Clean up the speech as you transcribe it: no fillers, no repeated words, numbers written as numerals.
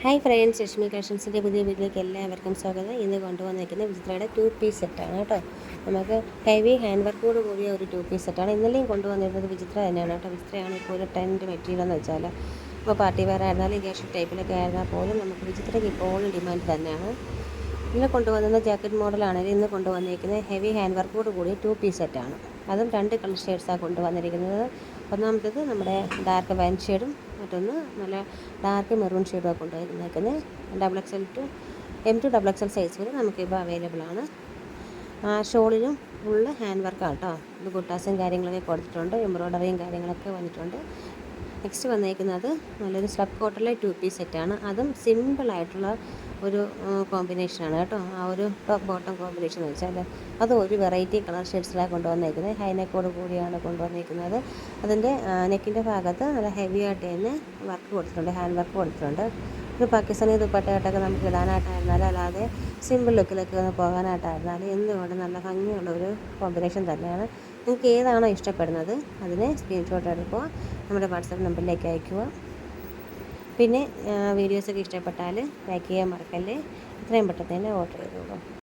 Hi friends, Lakshmi കളക്ഷൻസിൻ്റെ പുതിയ വീട്ടിലേക്ക് എല്ലാവർക്കും സ്വാഗതം. ഇന്ന് കൊണ്ടുവന്നിരിക്കുന്ന വിചിത്രയുടെ 2 പീസ് സെറ്റാണ് കേട്ടോ. നമുക്ക് ഹെവി ഹാൻഡ് വർക്കോട് കൂടിയ ഒരു 2 പീസ് സെറ്റാണ്. ഇന്നലെയും കൊണ്ടുവന്നിരുന്നത് വിചിത്ര തന്നെയാണ് കേട്ടോ. വിചിത്രയാണ് ഇപ്പോൾ ഒരു ട്രെൻഡ് മെറ്റീരിയൽ എന്ന് വെച്ചാൽ, ഇപ്പോൾ പാർട്ടി വെയർ ആയിരുന്നാലും ക്യാഷ് ടൈപ്പിലൊക്കെ ആയിരുന്നാൽ പോലും നമുക്ക് വിചിത്രയ്ക്ക് ഇപ്പോഴും ഡിമാൻഡ് തന്നെയാണ്. ഇന്ന് കൊണ്ടുവന്ന ജാക്കറ്റ് മോഡലാണെങ്കിൽ ഇന്ന് കൊണ്ടുവന്നിരിക്കുന്നത് ഹെവി ഹാൻഡ് വർക്കോട് കൂടി 2 പീസ് സെറ്റാണ്. അതും 2 കളർ ഷെയ്ഡ്സാണ് കൊണ്ടുവന്നിരിക്കുന്നത്. ഒന്നാമത്തേത് നമ്മുടെ ഡാർക്ക് വൈൻ ഷെയ്ഡും, മറ്റൊന്ന് നല്ല ഡാർക്ക് മെറൂൺ ഷെയ്ഡുമാണ് കൊണ്ടുവന്നിരിക്കുന്നത്. XXL to M2 XXL size വരെ നമുക്കിപ്പോൾ അവൈലബിൾ ആണ്. ഷോളിലും ഫുള്ള് ഹാൻഡ് വർക്കാണ് കേട്ടോ. ഇത് ബുട്ടാസും കാര്യങ്ങളൊക്കെ കൊടുത്തിട്ടുണ്ട്, എംബ്രോയ്ഡറിയും കാര്യങ്ങളൊക്കെ വന്നിട്ടുണ്ട്. നെക്സ്റ്റ് വന്നിരിക്കുന്നത് നല്ലൊരു സ്ലബ് കോട്ടണിലെ 2 പീസ് സെറ്റാണ്. അതും സിമ്പിളായിട്ടുള്ള ഒരു കോമ്പിനേഷനാണ് കേട്ടോ. ആ ഒരു ടോപ്പ് ബോട്ടം കോമ്പിനേഷൻ എന്ന് വെച്ചാൽ അത് ഒരു വെറൈറ്റി കളർ ഷെയ്ഡ്സിലാണ് കൊണ്ടുവന്നിരിക്കുന്നത്. ഹൈനെക്കോട് കൂടിയാണ് കൊണ്ടുവന്നിരിക്കുന്നത്. അതിൻ്റെ നെക്കിൻ്റെ ഭാഗത്ത് നല്ല ഹെവി ആയിട്ട് തന്നെ വർക്ക് കൊടുത്തിട്ടുണ്ട്, ഹാൻഡ് വർക്ക് കൊടുത്തിട്ടുണ്ട്. ഒരു പാകിസ്ഥാനി ദുപ്പട്ടയായിട്ടൊക്കെ നമുക്ക് ഇടാനായിട്ടായിരുന്നാലും അല്ലാതെ സിമ്പിൾ ലുക്കിലൊക്കെ ഒന്ന് പോകാനായിട്ടായിരുന്നാലും എന്തുകൊണ്ട് നല്ല ഭംഗിയുള്ള ഒരു കോമ്പിനേഷൻ തന്നെയാണ്. നിങ്ങൾക്ക് ഏതാണോ ഇഷ്ടപ്പെടുന്നത് അതിനെ സ്ക്രീൻഷോട്ട് എടുക്കുക, നമ്മുടെ വാട്സാപ്പ് നമ്പറിലേക്ക് അയയ്ക്കുക. പിന്നെ വീഡിയോസൊക്കെ ഇഷ്ടപ്പെട്ടാൽ ലൈക്ക് ചെയ്യാൻ മറക്കല്ലേ. എത്രയും പെട്ടെന്ന് തന്നെ ഓർഡർ ചെയ്തോളൂ.